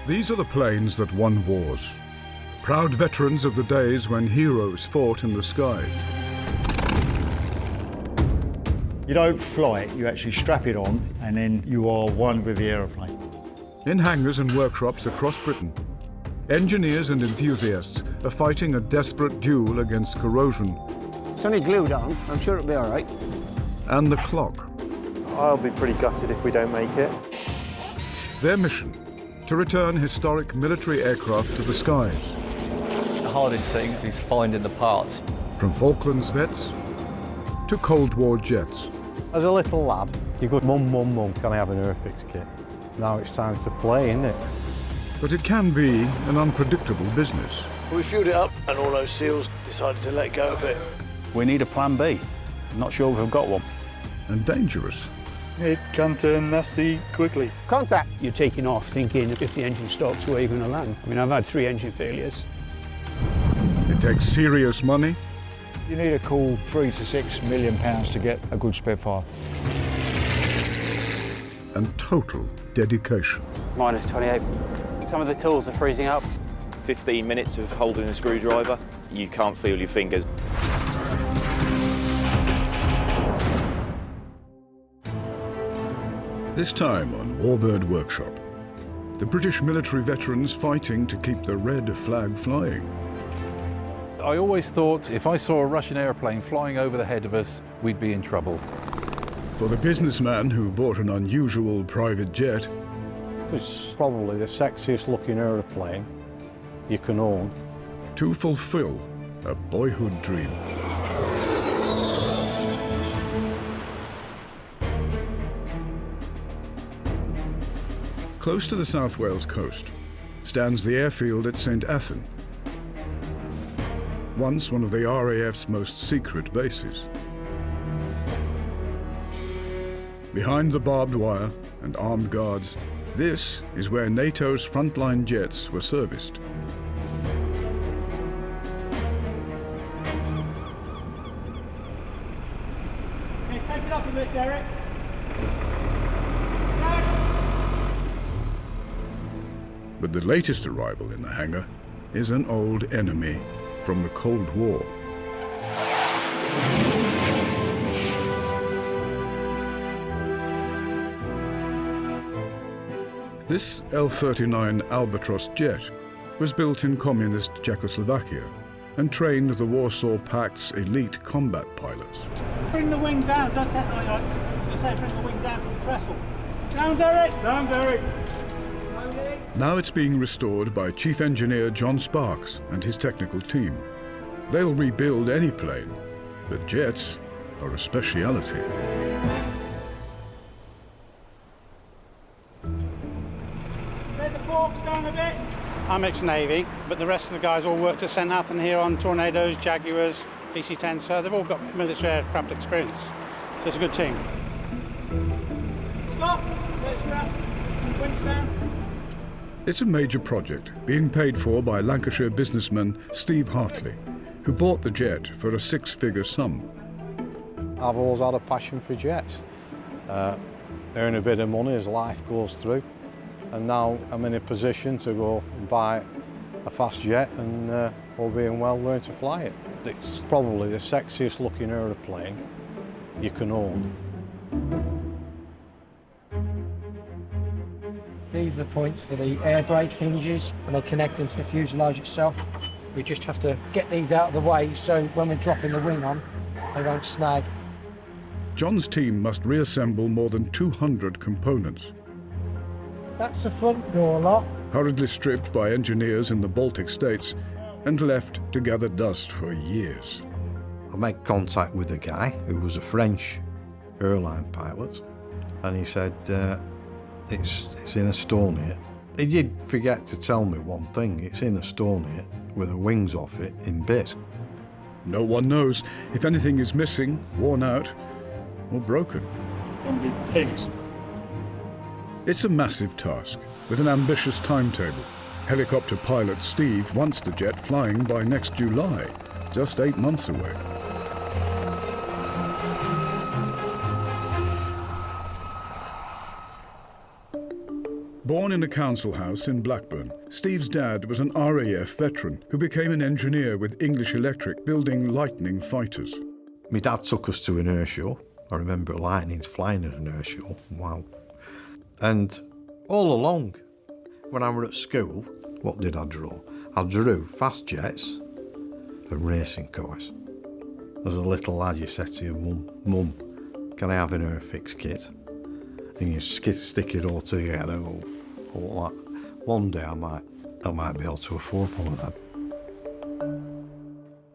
These are the planes that won wars. Proud veterans of the days when heroes fought in the skies. You don't fly it, you actually strap it on, and then you are one with the aeroplane. In hangars and workshops across Britain, engineers and enthusiasts are fighting a desperate duel against corrosion. It's only glued on, I'm sure it'll be all right. And the clock. I'll be pretty gutted if we don't make it. Their mission, to return historic military aircraft to the skies. The hardest thing is finding the parts. From Falklands vets to Cold War jets. As a little lad, you go, Mum, Mum, Mum, can I have an Airfix kit? Now it's time to play, isn't it? But it can be an unpredictable business. We fueled it up and all those seals decided to let go a bit. We need a plan B. Not sure if we've got one. And dangerous. It can turn nasty quickly. Contact. You're taking off thinking if the engine stops, where you're going to land. I mean, I've had 3 engine failures. It takes serious money. You need a cool £3 to £6 million to get a good spare part. And total dedication. Minus 28. Some of the tools are freezing up. 15 minutes of holding a screwdriver, you can't feel your fingers. This time on Warbird Workshop, the British military veterans fighting to keep the red flag flying. I always thought if I saw a Russian airplane flying over the head of us, we'd be in trouble. For the businessman who bought an unusual private jet. It's probably the sexiest looking aeroplane you can own. To fulfill a boyhood dream. Close to the South Wales coast stands the airfield at St Athan, once one of the RAF's most secret bases. Behind the barbed wire and armed guards, this is where NATO's frontline jets were serviced. Hey, take it up a bit, Derek. But the latest arrival in the hangar is an old enemy from the Cold War. This L-39 Albatross jet was built in communist Czechoslovakia and trained the Warsaw Pact's elite combat pilots. Bring the wing down, don't take my note. I say bring the wing down from the trestle. Down, Derek! Down, Derek! Now it's being restored by Chief Engineer John Sparks and his technical team. They'll rebuild any plane, but jets are a speciality. Let the forks down a bit. I'm ex-Navy, but the rest of the guys all worked at St Athan here on Tornadoes, Jaguars, VC-10, so they've all got military aircraft experience. So it's a good team. Stop! Get strapped. Winch down. It's a major project being paid for by Lancashire businessman Steve Hartley, who bought the jet for a 6-figure sum. I've always had a passion for jets. Earn a bit of money as life goes through. And now I'm in a position to go and buy a fast jet and, all being well, learn to fly it. It's probably the sexiest looking aeroplane you can own. These are the points for the air brake hinges and they connect into the fuselage itself. We just have to get these out of the way so when we're dropping the wing on, they won't snag. John's team must reassemble more than 200 components. That's the front door lock. Hurriedly stripped by engineers in the Baltic states and left to gather dust for years. I made contact with a guy who was a French airline pilot, and he said, it's in Estonia. He did forget to tell me one thing, it's in Estonia with the wings off it in bits. No one knows if anything is missing, worn out, or broken. Pigs. It's a massive task with an ambitious timetable. Helicopter pilot Steve wants the jet flying by next July, just 8 months away. Born in a council house in Blackburn, Steve's dad was an RAF veteran who became an engineer with English Electric building Lightning fighters. My dad took us to an air show. I remember Lightnings flying at an air show. Wow. And all along, when I was at school, what did I draw? I drew fast jets and racing cars. As a little lad, you said to your mum, can I have an Airfix kit? And you stick it all together. All that. One day I might be able to afford one of them.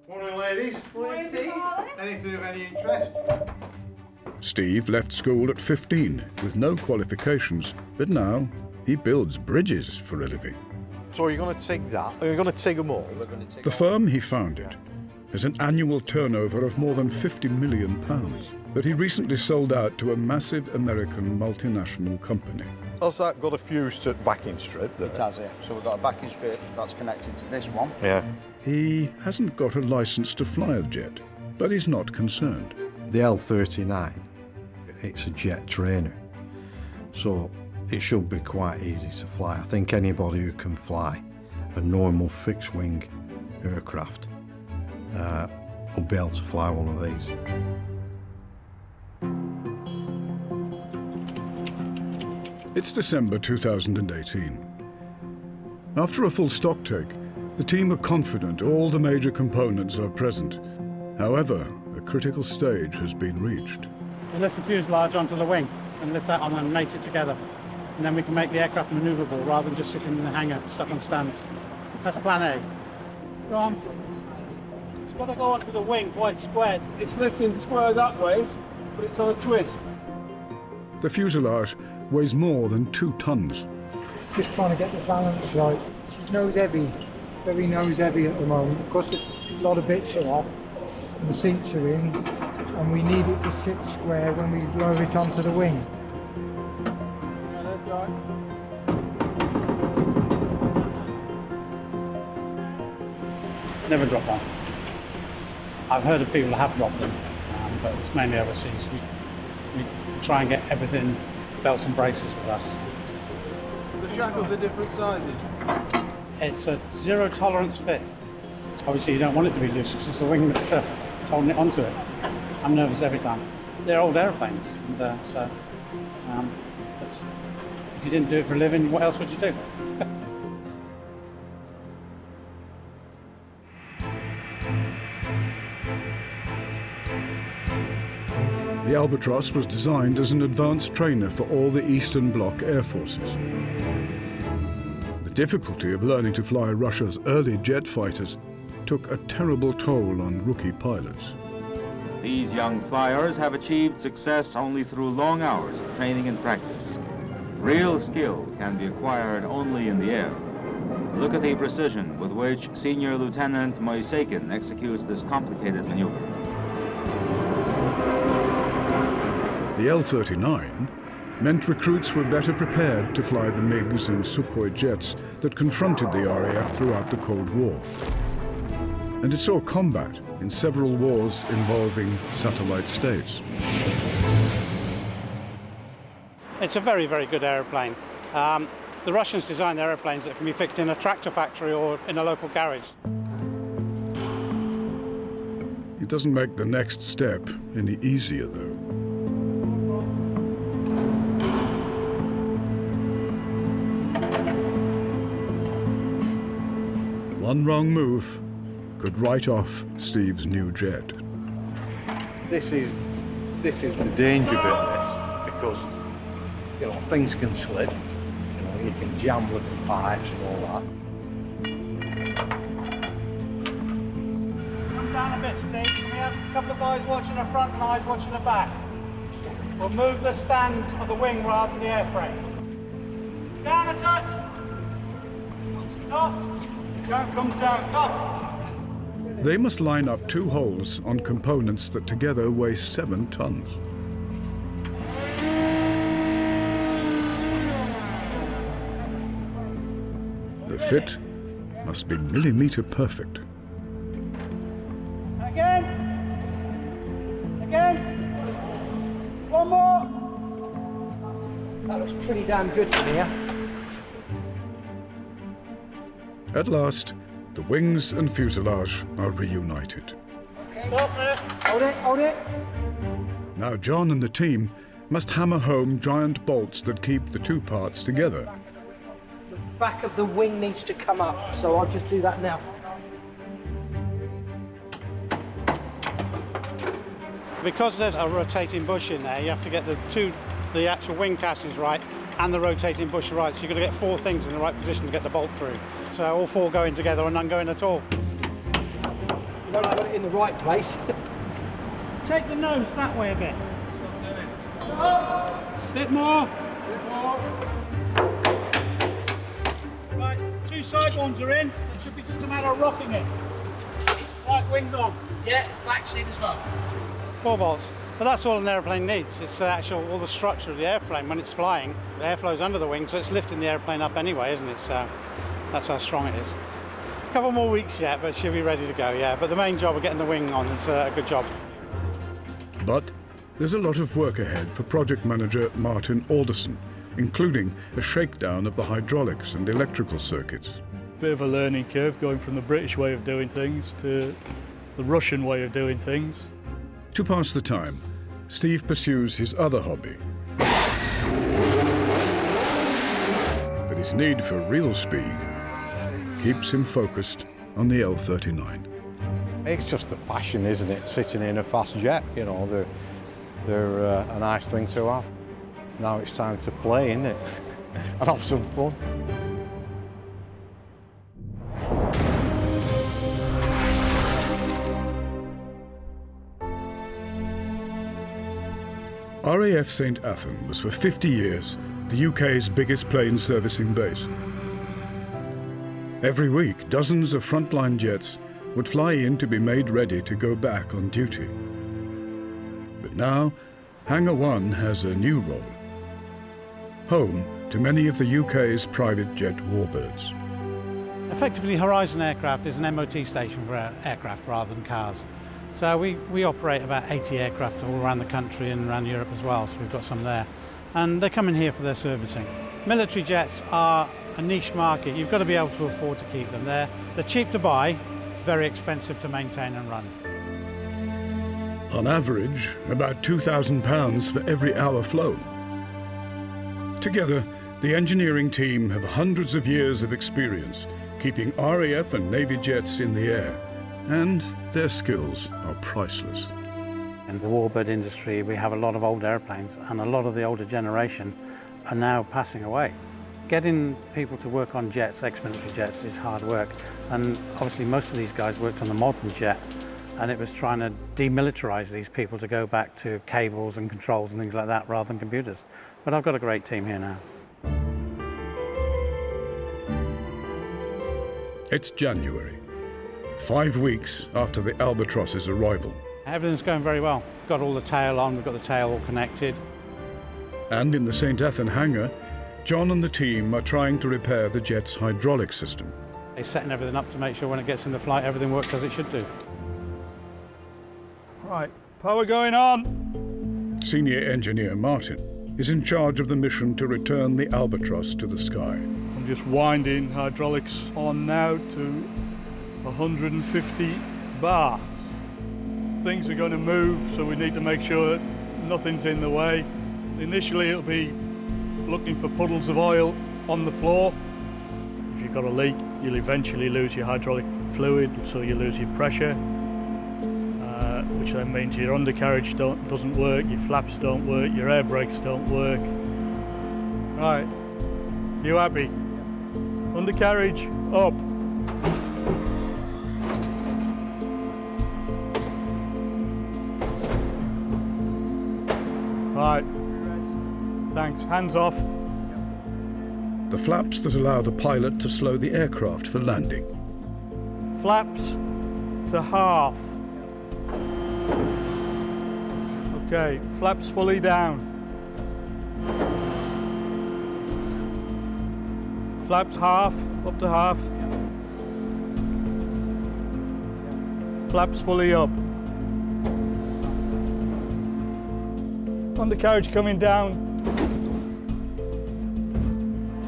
Morning, ladies. Morning, Steve. Anything of any interest? Steve left school at 15 with no qualifications, but now he builds bridges for a living. So you're going to take that, and you're going to take them all? The firm he founded has an annual turnover of more than £50 million, but he recently sold out to a massive American multinational company. Has that got a fuse to backing strip there? It has, yeah. So we've got a backing strip that's connected to this one. Yeah. He hasn't got a license to fly a jet, but he's not concerned. The L-39, it's a jet trainer, so it should be quite easy to fly. I think anybody who can fly a normal fixed-wing aircraft will be able to fly one of these. It's December 2018. After a full stocktake, the team are confident all the major components are present. However, a critical stage has been reached. We lift the fuselage onto the wing and lift that on and mate it together. And then we can make the aircraft manoeuvrable rather than just sitting in the hangar stuck on stands. That's plan A. Go on. It's got to go onto the wing quite squared. It's lifting square that way, but it's on a twist. The fuselage weighs more than 2 tons. Just trying to get the balance right. She's nose heavy, very nose heavy at the moment. Of course, a lot of bits are off, and the seats are in, and we need it to sit square when we lower it onto the wing. Yeah, that's right. Never drop one. I've heard of people that have dropped them, but it's mainly overseas. We try and get everything belts and braces with us. The shackles are different sizes. It's a zero tolerance fit. Obviously you don't want it to be loose because it's the wing that's holding it onto it. I'm nervous every time. They're old airplanes, and but if you didn't do it for a living, what else would you do? The Albatross was designed as an advanced trainer for all the Eastern Bloc air forces. The difficulty of learning to fly Russia's early jet fighters took a terrible toll on rookie pilots. These young flyers have achieved success only through long hours of training and practice. Real skill can be acquired only in the air. Look at the precision with which Senior Lieutenant Moisekin executes this complicated maneuver. The L-39 meant recruits were better prepared to fly the MiGs and Sukhoi jets that confronted the RAF throughout the Cold War. And it saw combat in several wars involving satellite states. It's a very, very good aeroplane. The Russians designed aeroplanes that can be fixed in a tractor factory or in a local garage. It doesn't make the next step any easier, though. One wrong move could write off Steve's new jet. This is the danger bit of this, because things can slip. You can jam little pipes and all that. Come down a bit, Steve. Can we have a couple of eyes watching the front and eyes watching the back? We'll move the stand of the wing rather than the airframe. Down a touch. Stop. Don't come down. Stop. They must line up 2 holes on components that together weigh 7 tons. The fit must be millimeter perfect. Again. Again. One more. That looks pretty damn good from here. At last, the wings and fuselage are reunited. Stop it. Hold it, hold it. Now John and the team must hammer home giant bolts that keep the two parts together. The back of the wing needs to come up, so I'll just do that now. Because there's a rotating bush in there, you have to get the actual wing castings right and the rotating bush right. So you've got to get 4 things in the right position to get the bolt through. So all 4 going together and none going at all. You don't put it in the right place. Take the nose that way a bit. Bit more. Bit more. Right, 2 side ones are in. It should be just a matter of rocking it. Right, wings on. Yeah, back seat as well. 4 bolts. But that's all an airplane needs. It's all the structure of the airframe. When it's flying, the airflow's under the wing, so it's lifting the airplane up anyway, isn't it? So that's how strong it is. A couple more weeks yet, but she'll be ready to go, yeah. But the main job of getting the wing on is a good job. But there's a lot of work ahead for project manager Martin Alderson, including a shakedown of the hydraulics and electrical circuits. Bit of a learning curve going from the British way of doing things to the Russian way of doing things. To pass the time, Steve pursues his other hobby. But his need for real speed keeps him focused on the L-39. It's just the passion, isn't it? Sitting in a fast jet, you know, they're a nice thing to have. Now it's time to play, isn't it? And have some fun. RAF St Athan was for 50 years the UK's biggest plane servicing base. Every week, dozens of frontline jets would fly in to be made ready to go back on duty. But now, Hangar 1 has a new role. Home to many of the UK's private jet warbirds. Effectively, Horizon Aircraft is an MOT station for aircraft rather than cars. So we operate about 80 aircraft all around the country and around Europe as well, so we've got some there. And they come in here for their servicing. Military jets are a niche market. You've got to be able to afford to keep them there. They're cheap to buy, very expensive to maintain and run. On average, about £2,000 for every hour flown. Together, the engineering team have hundreds of years of experience keeping RAF and Navy jets in the air, and their skills are priceless. In the warbird industry, we have a lot of old airplanes, and a lot of the older generation are now passing away. Getting people to work on jets, ex-military jets, is hard work, and obviously most of these guys worked on the modern jet, and it was trying to demilitarize these people to go back to cables and controls and things like that rather than computers. But I've got a great team here now. It's January, 5 weeks after the Albatross's arrival. Everything's going very well. Got all the tail on, we've got the tail all connected. And in the St Athan hangar, John and the team are trying to repair the jet's hydraulic system. They're setting everything up to make sure when it gets into flight, everything works as it should do. Right, power going on. Senior engineer Martin is in charge of the mission to return the Albatross to the sky. I'm just winding hydraulics on now to 150 bar. Things are going to move, so we need to make sure nothing's in the way. Initially, it'll be looking for puddles of oil on the floor. If you've got a leak, you'll eventually lose your hydraulic fluid, so you lose your pressure, which then means your undercarriage doesn't work, your flaps don't work, your air brakes don't work. Right, you happy? Undercarriage up. Right, thanks, hands off. The flaps that allow the pilot to slow the aircraft for landing. Flaps to half. Okay, flaps fully down. Flaps half, up to half. Flaps fully up. Undercarriage coming down.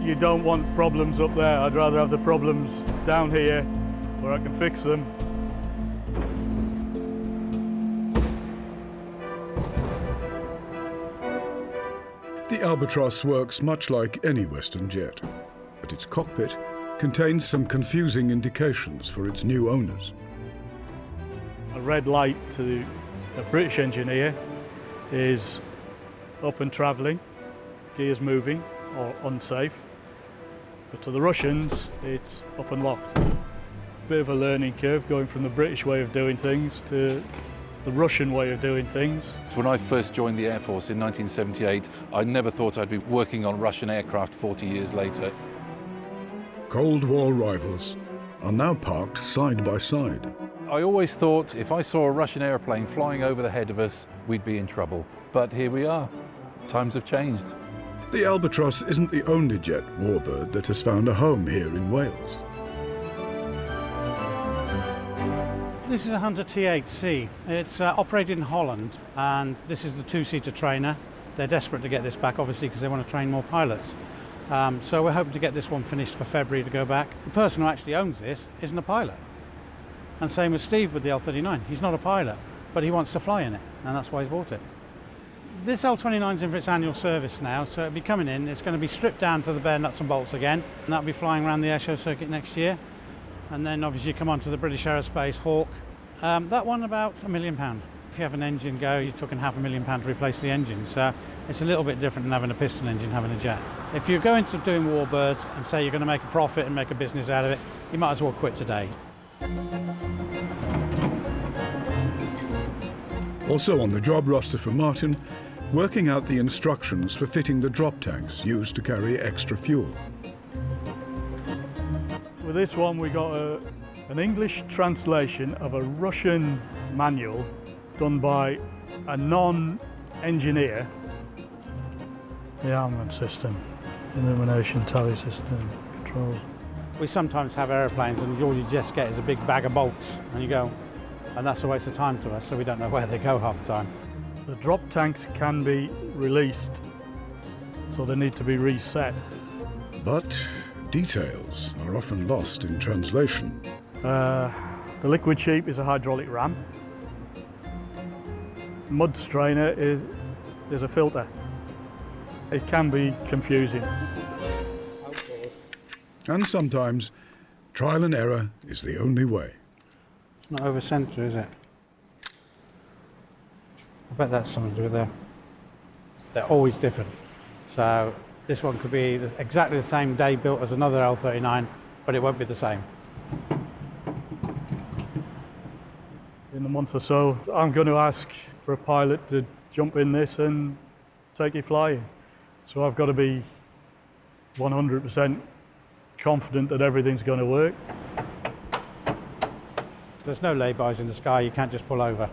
You don't want problems up there. I'd rather have the problems down here where I can fix them. The Albatross works much like any Western jet, but its cockpit contains some confusing indications for its new owners. A red light to a British engineer is up and travelling, gears moving or unsafe. But to the Russians, it's up and locked. Bit of a learning curve going from the British way of doing things to the Russian way of doing things. When I first joined the Air Force in 1978, I never thought I'd be working on Russian aircraft 40 years later. Cold War rivals are now parked side by side. I always thought if I saw a Russian airplane flying over the head of us, we'd be in trouble. But here we are. Times have changed. The Albatross isn't the only jet warbird that has found a home here in Wales. This is a Hunter T8C. It's operated in Holland, and this is the two-seater trainer. They're desperate to get this back, obviously, because they want to train more pilots. So we're hoping to get this one finished for February to go back. The person who actually owns this isn't a pilot. And same with Steve with the L-39. He's not a pilot, but he wants to fly in it, and that's why he's bought it. This L-29's in for its annual service now, so it'll be coming in. It's going to be stripped down to the bare nuts and bolts again, and that'll be flying around the airshow circuit next year. And then obviously come on to the British Aerospace Hawk. That one about £1 million. If you have an engine go, you're talking £500,000 to replace the engine. So it's a little bit different than having a piston engine, having a jet. If you're going to doing Warbirds and say you're going to make a profit and make a business out of it, you might as well quit today. Also on the job roster for Martin, working out the instructions for fitting the drop tanks used to carry extra fuel. With this one we got an English translation of a Russian manual done by a non-engineer. The armament system, illumination, tally system, controls. We sometimes have aeroplanes and all you just get is a big bag of bolts and you go, and that's a waste of time to us, so we don't know where they go half the time. The drop tanks can be released, so they need to be reset. But details are often lost in translation. The liquid sheep is a hydraulic ram. Mud strainer is a filter. It can be confusing. And sometimes trial and error is the only way. It's not over centre, is it? I bet that's something to do with there. They're always different. So this one could be exactly the same day built as another L-39, but it won't be the same. In a month or so, I'm going to ask for a pilot to jump in this and take it flying. So I've got to be 100% confident that everything's going to work. There's no laybys in the sky, you can't just pull over.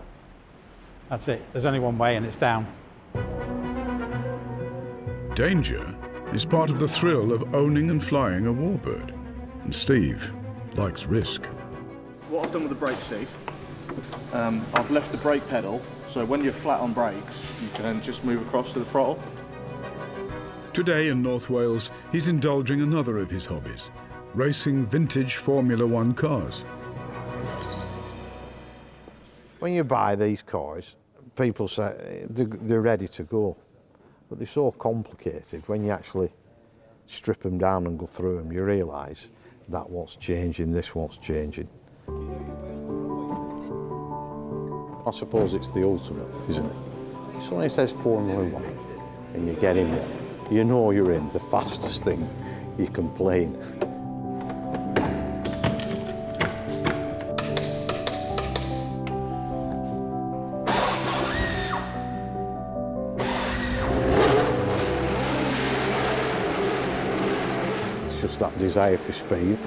That's it, there's only one way and it's down. Danger is part of the thrill of owning and flying a Warbird. And Steve likes risk. What I've done with the brake, Steve, I've left the brake pedal, so when you're flat on brakes, you can just move across to the throttle. Today in North Wales, he's indulging another of his hobbies, racing vintage Formula One cars. When you buy these cars, people say they're ready to go, but they're so complicated. When you actually strip them down and go through them, you realise that what's changing, this what's changing. I suppose it's the ultimate, isn't it? If somebody says Formula One and you get in one, you know you're in the fastest thing you can play in. It's just that desire for speed.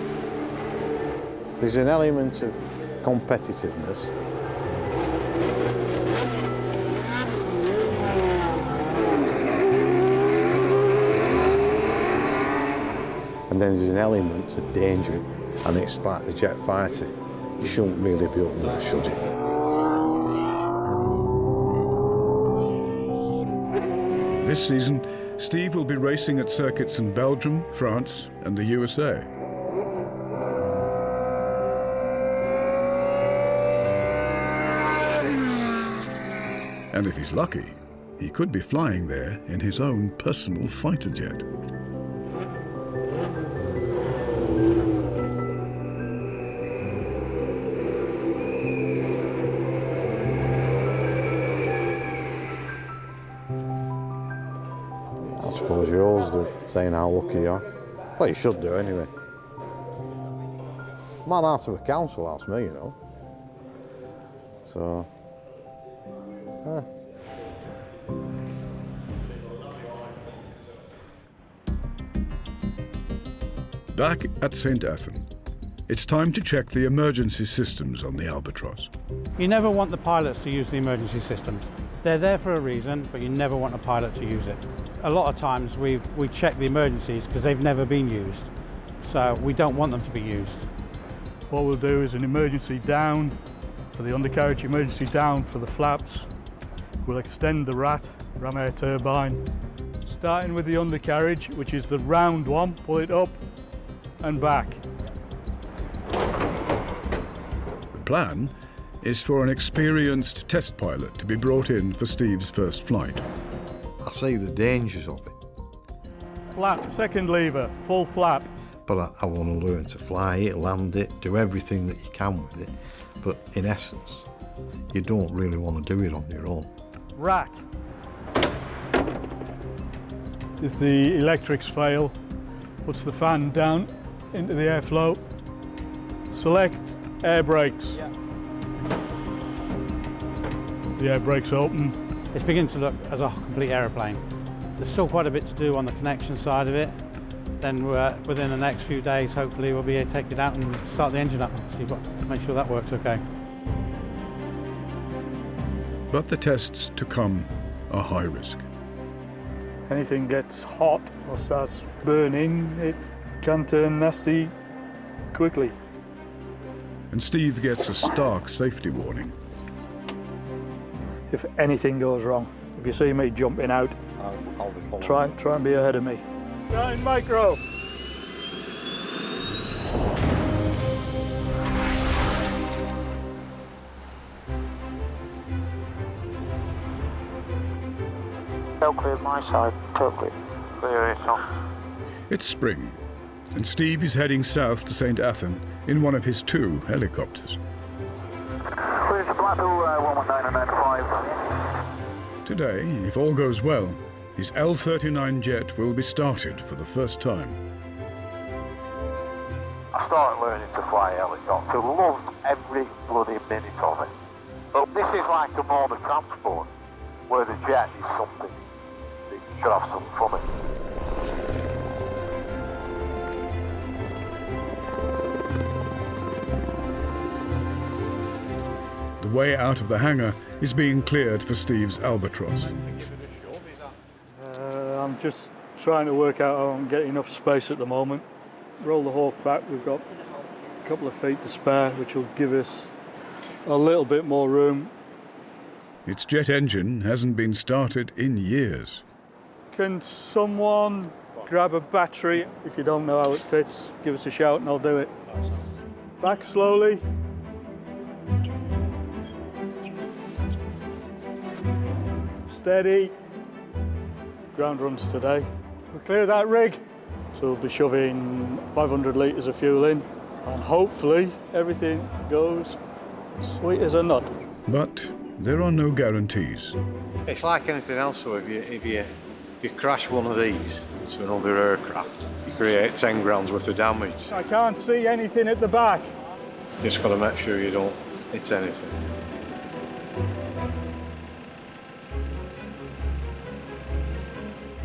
There's an element of competitiveness. And then there's an element of danger, and it's like the jet fighter. You shouldn't really be up there, should you? This season, Steve will be racing at circuits in Belgium, France, and the USA. And if he's lucky, he could be flying there in his own personal fighter jet. I suppose you always do, saying how lucky you are. Well, you should do anyway. Man out of a council house, me, you know. So, yeah. Back at St. Athan, it's time to check the emergency systems on the Albatross. You never want the pilots to use the emergency systems. They're there for a reason, but you never want a pilot to use it. A lot of times we check the emergencies because they've never been used, so we don't want them to be used. What we'll do is an emergency down for the undercarriage, emergency down for the flaps. We'll extend the ram air turbine, starting with the undercarriage, which is the round one, pull it up and back. The plan is for an experienced test pilot to be brought in for Steve's first flight. I see the dangers of it. Flap, second lever, full flap. But I want to learn to fly it, land it, do everything that you can with it. But in essence, you don't really want to do it on your own. Rat. If the electrics fail, puts the fan down into the airflow. Select air brakes. Yeah. The air brakes open. It's beginning to look as a complete aeroplane. There's still quite a bit to do on the connection side of it. Then within the next few days, hopefully we'll be able to take it out and start the engine up. So you've got to make sure that works okay. But the tests to come are high risk. Anything gets hot or starts burning, it can turn nasty quickly. And Steve gets a stark safety warning. If anything goes wrong, if you see me jumping out, I'll be following. try and be ahead of me. Starting micro. All clear my side, totally clear it off. It's spring, and Steve is heading south to St. Athan in one of his 2 helicopters. Clear to Blackpool 119 and 95. Today, if all goes well, his L-39 jet will be started for the first time. I started learning to fly helicopter, loved every bloody minute of it. But this is like a mode of transport, where the jet is something that you should have some fun in. The way out of the hangar is being cleared for Steve's Albatross. I'm just trying to work out how I'm getting enough space at the moment. Roll the hawk back, we've got a couple of feet to spare, which will give us a little bit more room. Its jet engine hasn't been started in years. Can someone grab a battery? If you don't know how it fits, give us a shout and I'll do it. Back slowly. Steady. Ground runs today. We'll clear that rig. So we'll be shoving 500 litres of fuel in and hopefully everything goes sweet as a nut. But there are no guarantees. It's like anything else, so if you crash one of these to another aircraft, you create 10 grand's worth of damage. I can't see anything at the back. You just got to make sure you don't hit anything.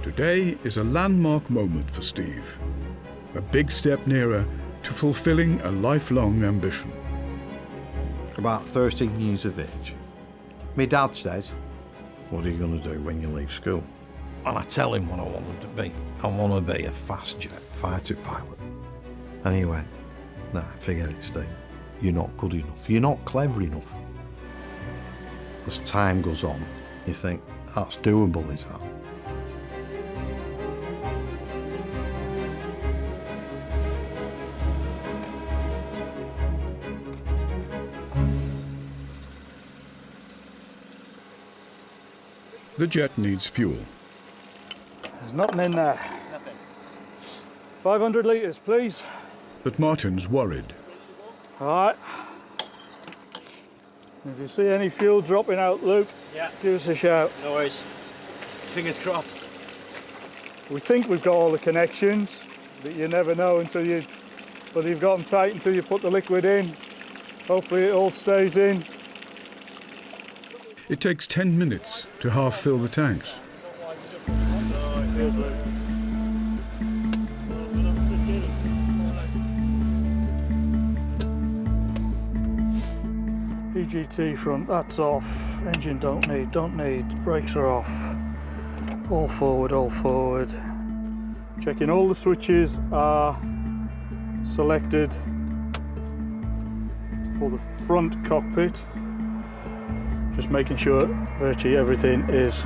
Today is a landmark moment for Steve. A big step nearer to fulfilling a lifelong ambition. About 13 years of age, my dad says, "What are you going to do when you leave school?" And I tell him what I wanted to be. I want to be a fast jet fighter pilot. And he went, "Nah, forget it, Steve. You're not good enough. You're not clever enough." As time goes on, you think, that's doable, is that? The jet needs fuel. There's nothing in there. Nothing. 500 litres, please. But Martin's worried. All right. If you see any fuel dropping out, Luke, give us a shout. No worries. Fingers crossed. We think we've got all the connections, but you never know until whether you've got them tight until you put the liquid in. Hopefully it all stays in. It takes 10 minutes to half fill the tanks. Cheers, Luke. EGT front, that's off. Engine don't need. Brakes are off. All forward. Checking all the switches are selected for the front cockpit. Just making sure virtually everything is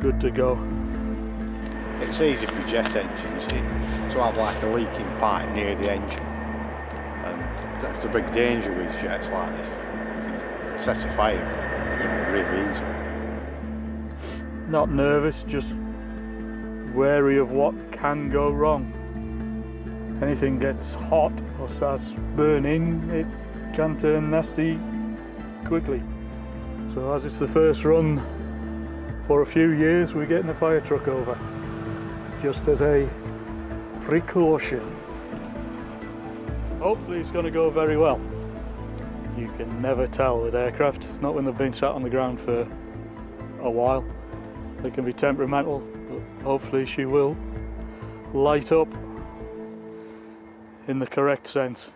good to go. It's easy for jet engines to have like a leaking pipe near the engine, and that's the big danger with jets like this. It sets a fire, really easy. Not nervous, just wary of what can go wrong. Anything gets hot or starts burning, it can turn nasty quickly. So as it's the first run for a few years, we're getting a fire truck over, just as a precaution. Hopefully it's going to go very well. You can never tell with aircraft, not when they've been sat on the ground for a while. They can be temperamental, but hopefully she will light up in the correct sense.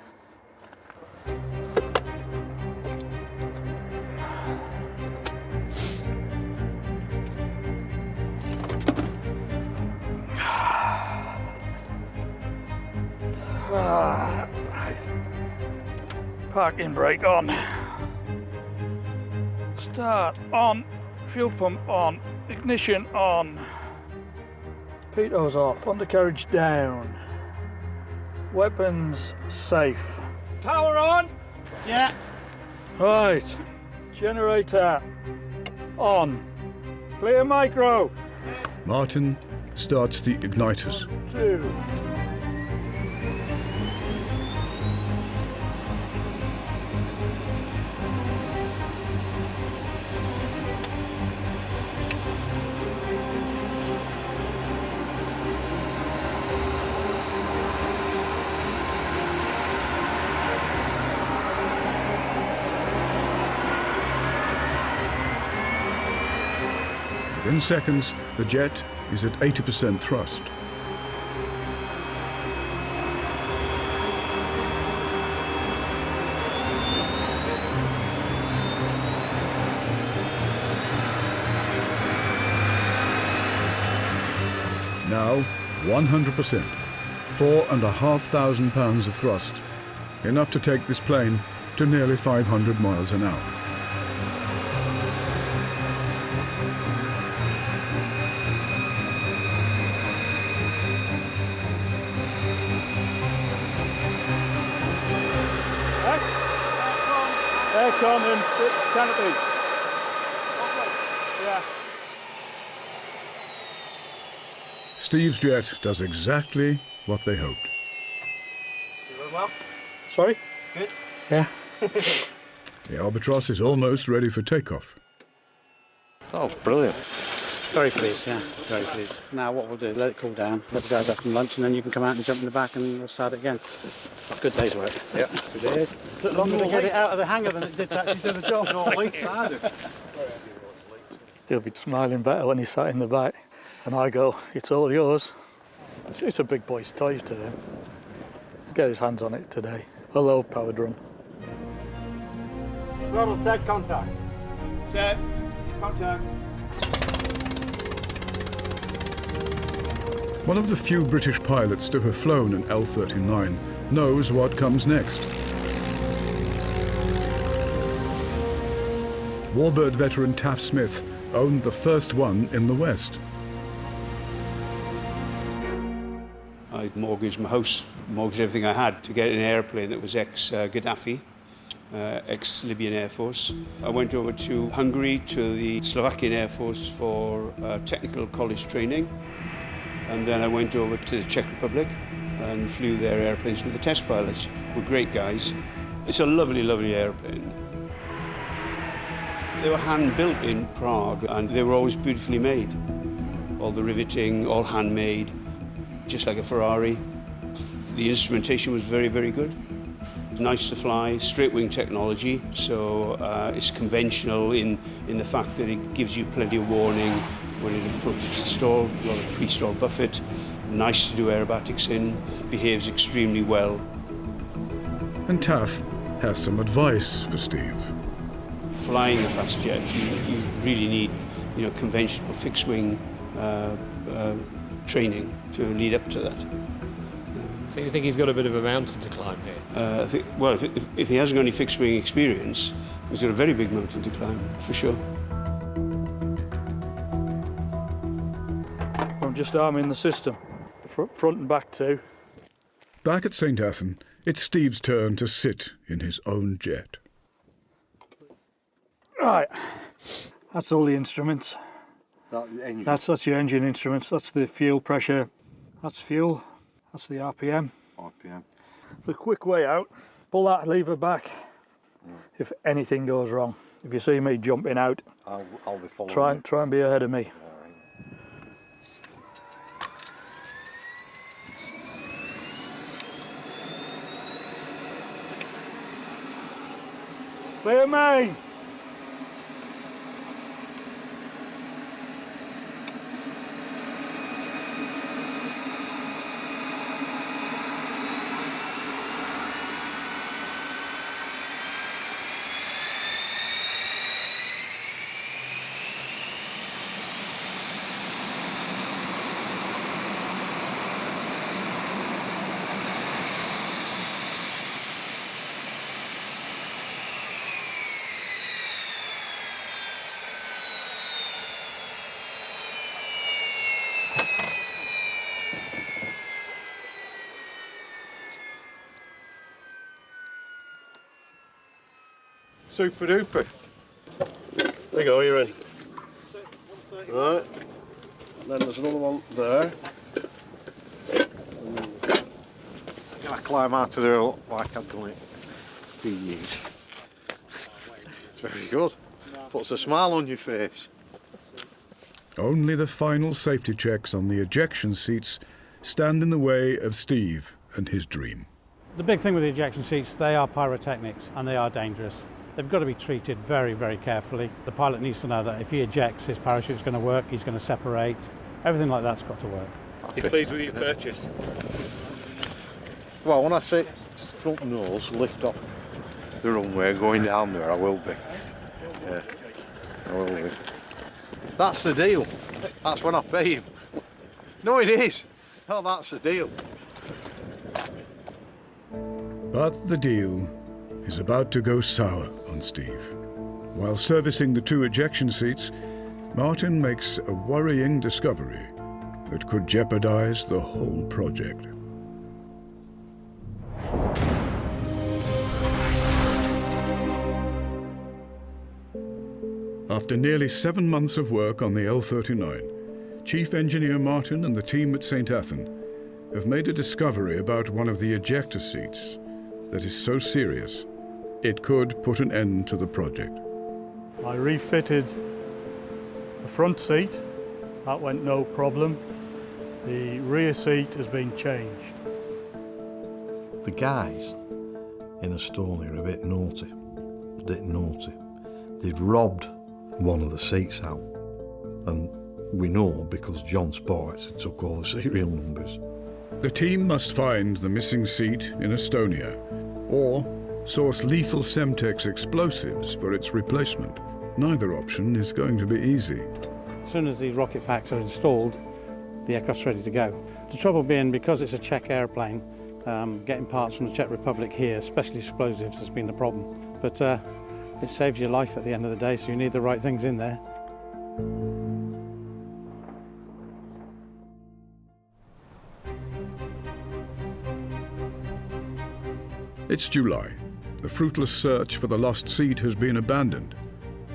Right. Parking brake on. Start on. Fuel pump on. Ignition on. Pitos off. Undercarriage down. Weapons safe. Power on. Yeah. Right. Generator on. Clear micro. Martin starts the igniters. 2. Within seconds, the jet is at 80% thrust. Now, 100%, 4,500 pounds of thrust, enough to take this plane to nearly 500 miles an hour. Aircon and canopy. Yeah. Steve's jet does exactly what they hoped. You doing well? Sorry? Good? Yeah. The Albatross is almost ready for takeoff. Oh, brilliant. Very pleased, yeah, very pleased. Now what we'll do, let it cool down, let the guys have some lunch, and then you can come out and jump in the back and we'll start it again. Good day's work. Yep. Good day. Took longer to get it out of the hangar than it did to actually do the job. No leaks either. He'll be smiling better when he's sat in the back. And I go, it's all yours. It's a big boy's toy to him. Get his hands on it today. A low powered run. Throttle set, contact. Set, contact. One of the few British pilots to have flown an L-39 knows what comes next. Warbird veteran Taff Smith owned the first one in the West. I'd mortgaged my house, mortgaged everything I had to get an airplane that was ex-Gaddafi. ex-Libyan Air Force. I went over to Hungary to the Slovakian Air Force for technical college training. And then I went over to the Czech Republic and flew their airplanes with the test pilots. Were great guys. It's a lovely, lovely airplane. They were hand-built in Prague and they were always beautifully made. All the riveting, all handmade, just like a Ferrari. The instrumentation was very, very good. Nice to fly, straight wing technology, so it's conventional in the fact that it gives you plenty of warning when it approaches the stall, a lot of pre-stall buffet. Nice to do aerobatics in, behaves extremely well. And Taff has some advice for Steve. Flying a fast jet, you really need, conventional fixed-wing training to lead up to that. So you think he's got a bit of a mountain to climb here? If he hasn't got any fixed-wing experience, he's got a very big mountain to climb, for sure. I'm just arming the system, front and back too. Back at St. Athan, it's Steve's turn to sit in his own jet. Right, that's all the instruments. That's your engine instruments, that's the fuel pressure, that's fuel, that's the RPM. The quick way out, pull that lever back if anything goes wrong. If you see me jumping out, I'll be following. try and be ahead of me. Clear main. Super duper. There you go, you're in. Right. Then there's another one there. I climb out of there like I've done it for years. It's very good. Puts a smile on your face. Only the final safety checks on the ejection seats stand in the way of Steve and his dream. The big thing with the ejection seats, they are pyrotechnics and they are dangerous. They've got to be treated very, very carefully. The pilot needs to know that if he ejects, his parachute's going to work, he's going to separate. Everything like that's got to work. You're pleased with your purchase? Well, when I say front nose, lift off the runway going down there, I will be. Yeah, I will be. That's the deal. That's when I pay him. No, it is. Oh, that's the deal. But the deal is about to go sour on Steve. While servicing the two ejection seats, Martin makes a worrying discovery that could jeopardize the whole project. After nearly 7 months of work on the L-39, Chief Engineer Martin and the team at St. Athan have made a discovery about one of the ejector seats that is so serious it could put an end to the project. I refitted the front seat, that went no problem. The rear seat has been changed. The guys in Estonia are a bit naughty. They'd robbed one of the seats out, and we know because John Sports took all the serial numbers. The team must find the missing seat in Estonia, or source lethal Semtex explosives for its replacement. Neither option is going to be easy. As soon as these rocket packs are installed, the aircraft's ready to go. The trouble being, because it's a Czech airplane, getting parts from the Czech Republic here, especially explosives, has been the problem. But it saves your life at the end of the day, so you need the right things in there. It's July, the fruitless search for the lost seat has been abandoned.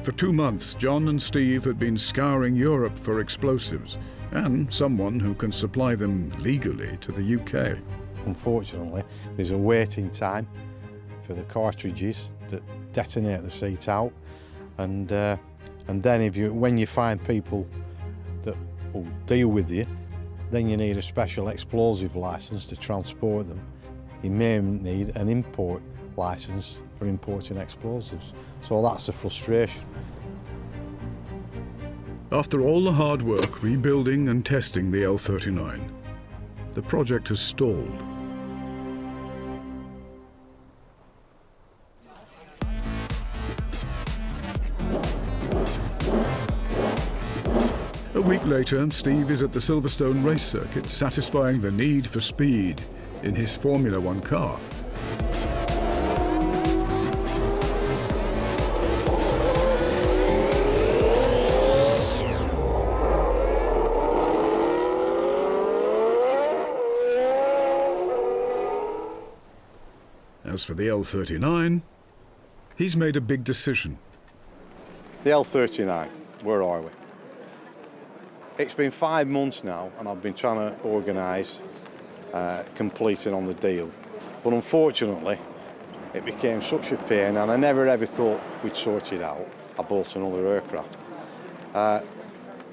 For 2 months, John and Steve had been scouring Europe for explosives and someone who can supply them legally to the UK. Unfortunately, there's a waiting time for the cartridges that detonate the seat out, and then when you find people that will deal with you, then you need a special explosive licence to transport them. You may need an import licence for importing explosives. So that's the frustration. After all the hard work rebuilding and testing the L-39, the project has stalled. A week later, Steve is at the Silverstone race circuit, satisfying the need for speed in his Formula One car. As for the L-39, he's made a big decision. The L-39, where are we? It's been 5 months now, and I've been trying to organise completing on the deal. But unfortunately, it became such a pain, and I never ever thought we'd sort it out. I bought another aircraft.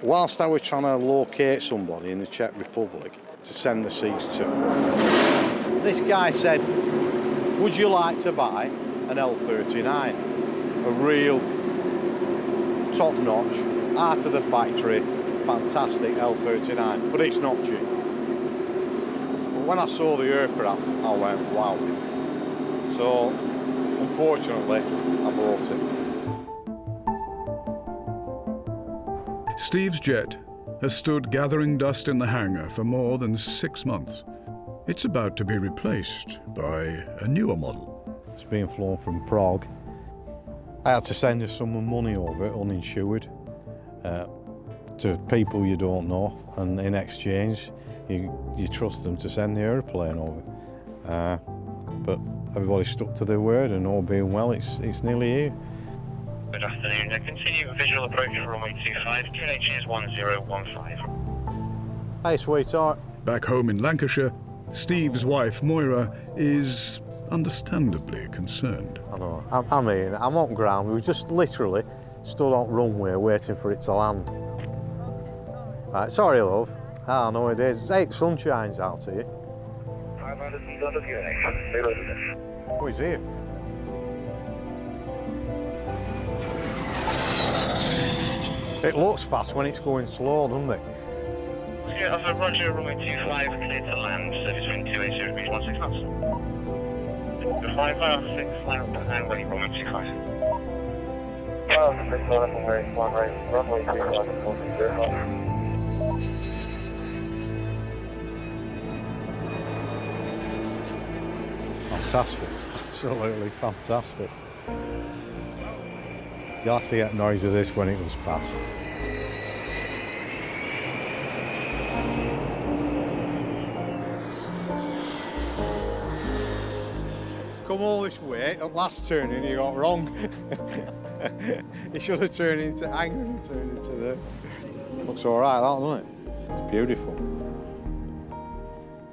Whilst I was trying to locate somebody in the Czech Republic to send the seats to, this guy said, would you like to buy an L-39? A real top-notch, out of the factory, fantastic L-39, but it's not cheap. But when I saw the aircraft, I went, wow. So, unfortunately, I bought it. Steve's jet has stood gathering dust in the hangar for more than 6 months. It's about to be replaced by a newer model. It's being flown from Prague. I had to send her some money over, uninsured, to people you don't know, and in exchange, you trust them to send the aeroplane over. But everybody stuck to their word, and all being well, it's nearly here. Good afternoon. Continue visual approach at runway 25. QNH is 1015. Hey, sweetheart. Back home in Lancashire, Steve's wife, Moira, is understandably concerned. I know. I mean, I'm on ground. We just literally stood on runway waiting for it to land. Right, sorry, love. I know it is. Hey, sun shines out here. Oh, he's here. It looks fast when it's going slow, doesn't it? Yeah, I've Roger, runway 25, clear to land, service wind 280 degrees 16 knots. 556, line up and ready, runway 25. 561, runway 25, 430. Fantastic, absolutely fantastic. You'll have to get noise of this when it goes past. Come all this way, at last turning you got wrong. You should have turned into anger and turned into the... Looks all right, that, doesn't it? It's beautiful.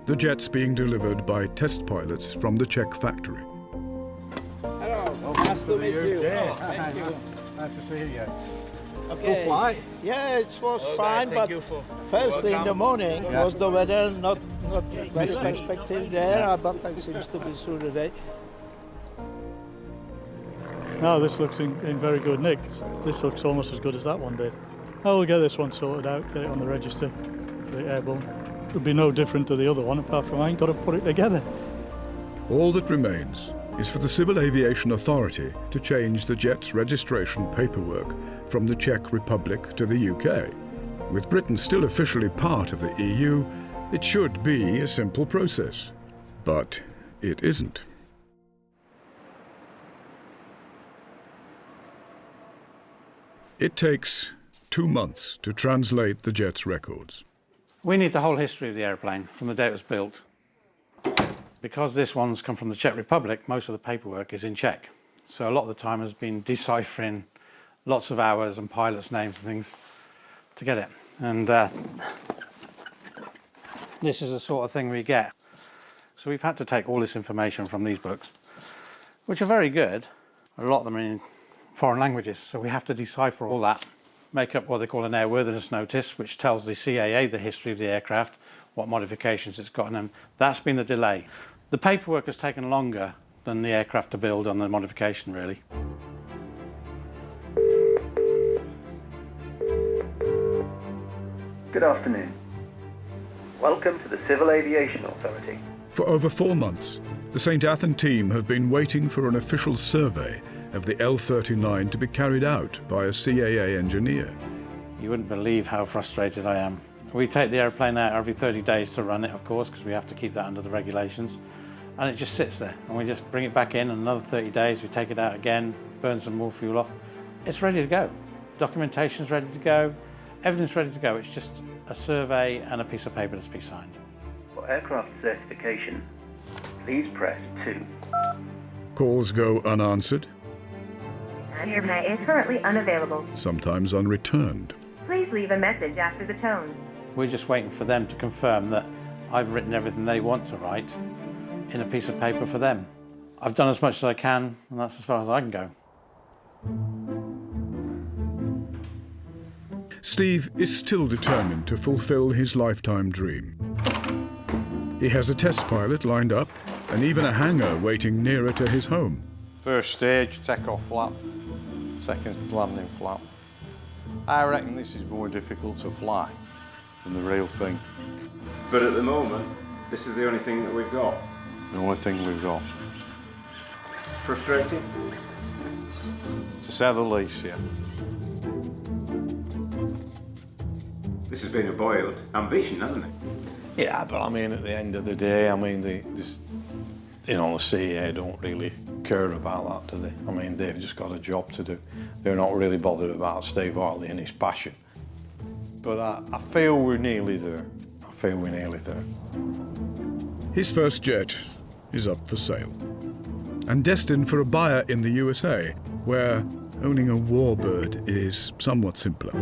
The jet's being delivered by test pilots from the Czech factory. Hello, nice to meet you. Thank you. Nice to see you. Okay. Good flight? Yeah, it was fine, but first in the morning was the weather not very expected there, but it seems to be through the day. No, this looks in very good nick. This looks almost as good as that one did. I will get this one sorted out, get it on the register, get it airborne. It'll be no different to the other one, apart from I ain't got to put it together. All that remains is for the Civil Aviation Authority to change the jet's registration paperwork from the Czech Republic to the UK. With Britain still officially part of the EU, it should be a simple process. But it isn't. It takes 2 months to translate the jet's records. We need the whole history of the airplane, from the day it was built. Because this one's come from the Czech Republic, most of the paperwork is in Czech. So a lot of the time has been deciphering lots of hours and pilots' names and things to get it. And this is the sort of thing we get. So we've had to take all this information from these books, which are very good. A lot of them are in foreign languages, so we have to decipher all that, make up what they call an airworthiness notice, which tells the CAA the history of the aircraft, what modifications it's got in them. That's been the delay. The paperwork has taken longer than the aircraft to build on the modification, really. Good afternoon. Welcome to the Civil Aviation Authority. For over 4 months, the St. Athan team have been waiting for an official survey of the L-39 to be carried out by a CAA engineer. You wouldn't believe how frustrated I am. We take the airplane out every 30 days to run it, of course, because we have to keep that under the regulations. And it just sits there, and we just bring it back in, and another 30 days, we take it out again, burn some more fuel off. It's ready to go. Documentation's ready to go. Everything's ready to go. It's just a survey and a piece of paper that's to be signed. For aircraft certification, please press 2. Calls go unanswered, Airplane is currently unavailable. sometimes unreturned. Please leave a message after the tone. We're just waiting for them to confirm that I've written everything they want to write in a piece of paper for them. I've done as much as I can, and that's as far as I can go. Steve is still determined to fulfill his lifetime dream. He has a test pilot lined up and even a hangar waiting nearer to his home. First stage, takeoff flap, second landing flap. I reckon this is more difficult to fly than the real thing. But at the moment, this is the only thing that we've got. The only thing we've got. Frustrating? To say the least, yeah. This has been a boyhood ambition, hasn't it? Yeah, but I mean, at the end of the day, I mean, the CAA don't really care about that, do they? I mean, they've just got a job to do. They're not really bothered about Steve Hartley and his passion. But I feel we're nearly there. I feel we're nearly there. His first jet is up for sale and destined for a buyer in the USA, where owning a Warbird is somewhat simpler.